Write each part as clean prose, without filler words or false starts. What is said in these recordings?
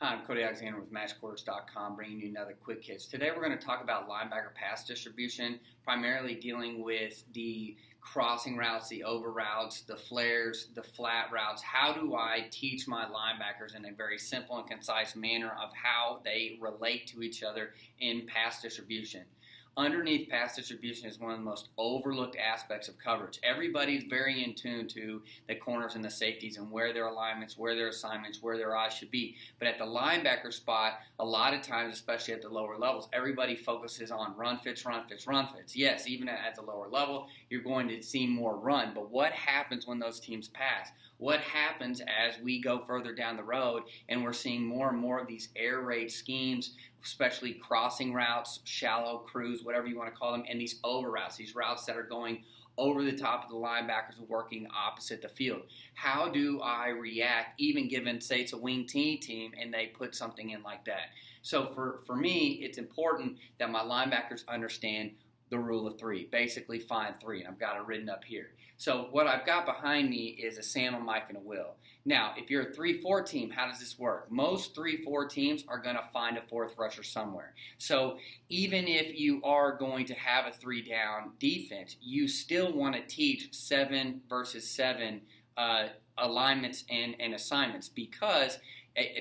Hi, I'm Cody Alexander with MatchQuarters.com, bringing you another quick hits. Today we're going to talk about linebacker pass distribution, primarily dealing with the crossing routes, the over routes, the flares, the flat routes. How do I teach my linebackers in a very simple and concise manner of how they relate to each other in pass distribution? Underneath pass distribution is one of the most overlooked aspects of coverage. Everybody's very in tune to the corners and the safeties and where their alignments, where their assignments, where their eyes should be. But at the linebacker spot, a lot of times, especially at the lower levels, everybody focuses on run fits, run fits, run fits. Yes, even at the lower level, you're going to see more run. But what happens when those teams pass? What happens as we go further down the road and we're seeing more and more of these air raid schemes, especially crossing routes, shallow crews, whatever you want to call them, and these over routes, these routes that are going over the top of the linebackers and working opposite the field. How do I react, even given, say, it's a wing team and they put something in like that? So for me, it's important that my linebackers understand the rule of three, basically find three, and I've got it written up here. So what I've got behind me is a Sam, a Mike, and a Will. Now, if you're a 3-4 team, how does this work? Most 3-4 teams are going to find a fourth rusher somewhere. So even if you are going to have a 3-down defense, you still want to teach 7 versus 7 alignments and assignments, because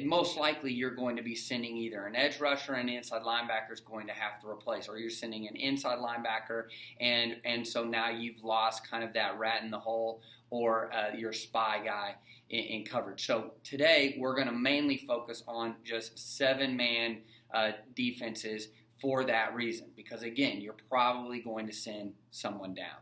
most likely you're going to be sending either an edge rusher and an inside linebacker is going to have to replace, or you're sending an inside linebacker, and so now you've lost kind of that rat in the hole, or your spy guy in coverage. So today we're going to mainly focus on just 7-man defenses for that reason, because again, you're probably going to send someone down.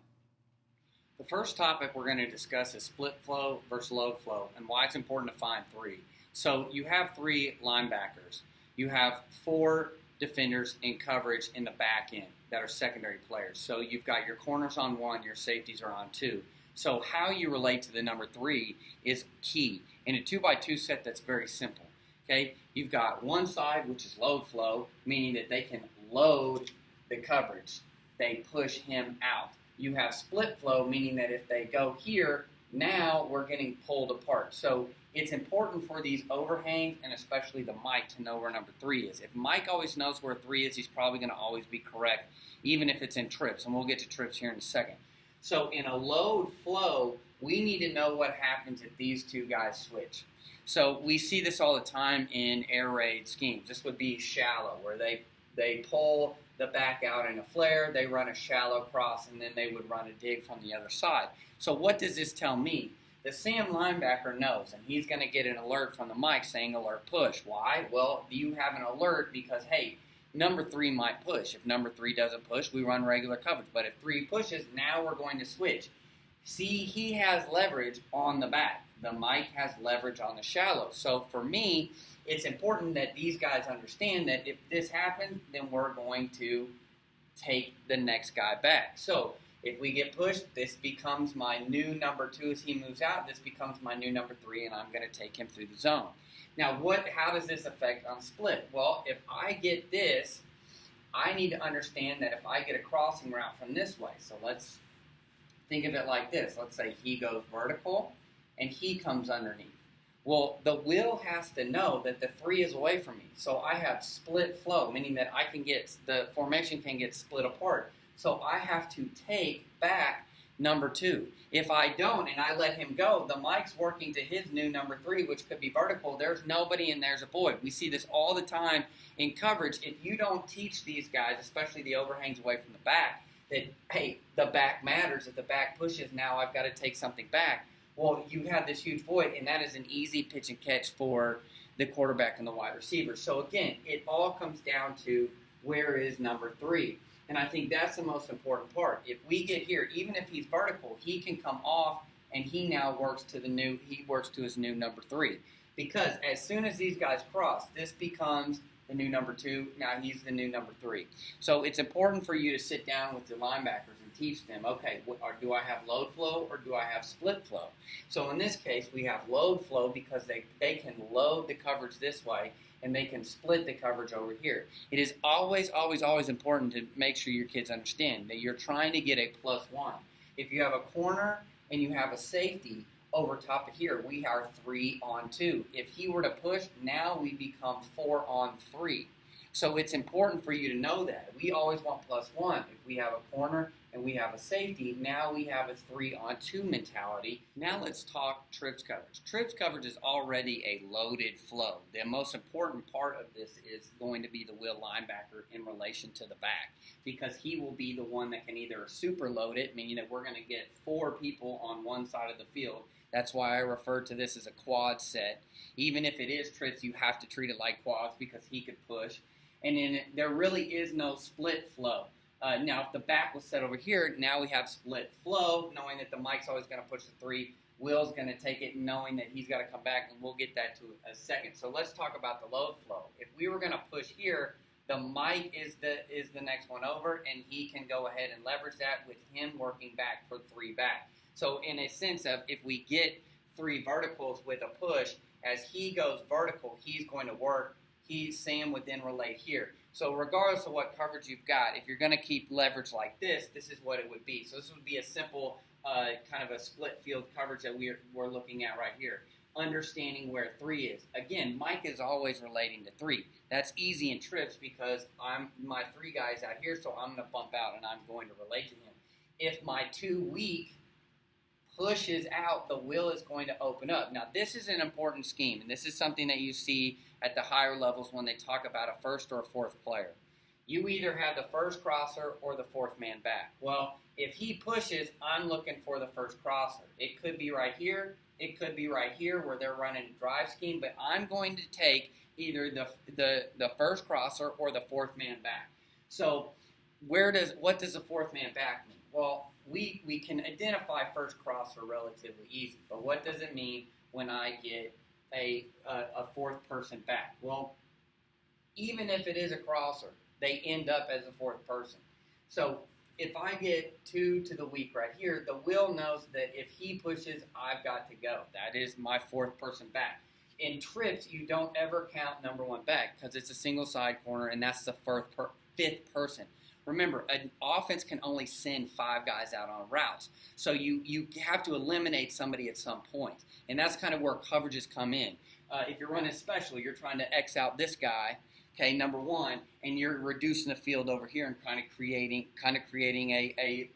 The first topic we're going to discuss is split flow versus load flow and why it's important to find three. So you have 3 linebackers. You have 4 defenders in coverage in the back end that are secondary players. So you've got your corners on 1, your safeties are on 2. So how you relate to the number 3 is key. In a 2x2 set, that's very simple. Okay, you've got one side, which is load flow, meaning that they can load the coverage. They push him out. You have split flow, meaning that if they go here, now we're getting pulled apart. So it's important for these overhangs, and especially the Mike, to know where number 3 is. If Mike always knows where 3 is, he's probably going to always be correct, even if it's in trips, and we'll get to trips here in a second. So in a load flow, we need to know what happens if these 2 guys switch. So we see this all the time in air raid schemes. This would be shallow, where they pull the back out in a flare, they run a shallow cross, and then they would run a dig from the other side. So what does this tell me? The Sam linebacker knows, and he's going to get an alert from the Mike saying alert push. Why? Well, you have an alert because, hey, number 3 might push. If number 3 doesn't push, we run regular coverage. But if 3 pushes, now we're going to switch. See, he has leverage on the back. The Mike has leverage on the shallow. So for me, it's important that these guys understand that if this happens, then we're going to take the next guy back. So if we get pushed, this becomes my new number 2 as he moves out. This becomes my new number 3, and I'm going to take him through the zone. Now, how does this affect on split? Well, if I get this, I need to understand that if I get a crossing route from this way, so let's think of it like this. Let's say he goes vertical, and he comes underneath. Well, the Will has to know that the 3 is away from me. So I have split flow, meaning that the formation can get split apart. So I have to take back number 2. If I don't and I let him go, the Mike's working to his new number 3, which could be vertical. There's nobody and there's a void. We see this all the time in coverage. If you don't teach these guys, especially the overhangs away from the back, that, hey, the back matters. If the back pushes, now I've got to take something back. Well, you have this huge void, and that is an easy pitch and catch for the quarterback and the wide receiver. So again, it all comes down to where is number 3. And I think that's the most important part. If we get here, even if he's vertical, he can come off, and he now works to his new number 3. Because as soon as these guys cross, this becomes the new number 2. Now he's the new number 3. So it's important for you to sit down with the linebackers and teach them, okay, do I have load flow or do I have split flow? So in this case, we have load flow because they can load the coverage this way, and they can split the coverage over here. It is always, always, always important to make sure your kids understand that you're trying to get a +1. If you have a corner and you have a safety, over top of here, we are 3-on-2. If he were to push, now we become 4-on-3. So it's important for you to know that. We always want +1. If we have a corner and we have a safety, now we have a 3-on-2 mentality. Now let's talk trips coverage. Trips coverage is already a loaded flow. The most important part of this is going to be the will linebacker in relation to the back, because he will be the one that can either super load it, meaning that we're going to get 4 people on one side of the field. That's why I refer to this as a quad set. Even if it is trips, you have to treat it like quads because he could push. And then there really is no split flow. Now, if the back was set over here, now we have split flow, knowing that the Mike's always going to push the 3. Will's going to take it, knowing that he's got to come back, and we'll get that to a second. So let's talk about the load flow. If we were going to push here, the Mike is the next one over, and he can go ahead and leverage that with him working back for 3 back. So in a sense of if we get 3 verticals with a push, as he goes vertical, he's going to work. Sam would then relay here. So regardless of what coverage you've got, if you're going to keep leverage like this is what it would be. So this would be a simple kind of a split field coverage that we're looking at right here. Understanding where 3 is. Again, Mike is always relating to 3. That's easy in trips because my 3 guys out here, so I'm going to bump out and I'm going to relate to him. If my 2 weak pushes out, the will is going to open up. Now, this is an important scheme, and this is something that you see at the higher levels when they talk about a first or a fourth player. You either have the first crosser or the 4th man back. Well, if he pushes, I'm looking for the first crosser. It could be right here. It could be right here where they're running a drive scheme, but I'm going to take either the first crosser or the 4th man back. So what does the 4th man back mean? Well, we can identify first crosser relatively easy, but what does it mean when I get a 4th person back? Well, even if it is a crosser, they end up as a 4th person. So if I get 2 to the weak right here, the will knows that if he pushes, I've got to go. That is my 4th person back. In trips, you don't ever count number 1 back because it's a single side corner, and that's the 5th person. Remember, an offense can only send 5 guys out on routes. So you have to eliminate somebody at some point. And that's kind of where coverages come in. If you're running special, you're trying to X out this guy, okay, number 1, and you're reducing the field over here and kind of creating a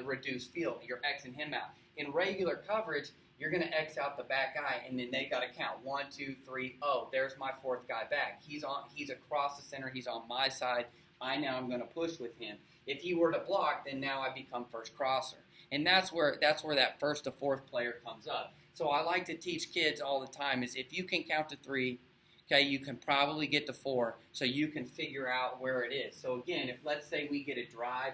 reduced field. You're Xing him out. In regular coverage, you're going to X out the back guy, and then they got to count 1, 2, 3. Oh, there's my 4th guy back. He's across the center. He's on my side. I'm going to push with him. If he were to block, then now I become first crosser. And that's where that first to 4th player comes up. So I like to teach kids all the time is if you can count to 3, okay, you can probably get to 4, so you can figure out where it is. So again, if let's say we get a drive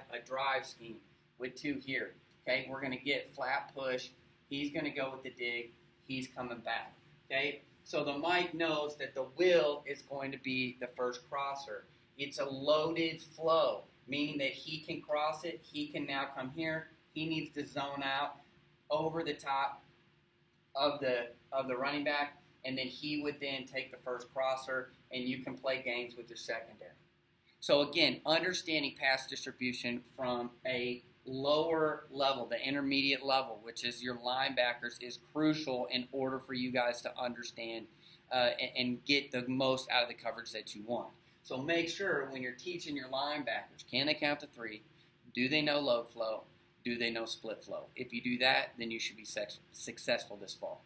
scheme with 2 here, okay, we're going to get flat push. He's going to go with the dig. He's coming back, okay? So the Mike knows that the will is going to be the first crosser. It's a loaded flow, meaning that he can cross it. He can now come here. He needs to zone out over the top of the running back, and then he would then take the first crosser, and you can play games with your secondary. So again, understanding pass distribution from a lower level, the intermediate level, which is your linebackers, is crucial in order for you guys to understand and get the most out of the coverage that you want. So make sure when you're teaching your linebackers, can they count to 3? Do they know load flow? Do they know split flow? If you do that, then you should be successful this fall.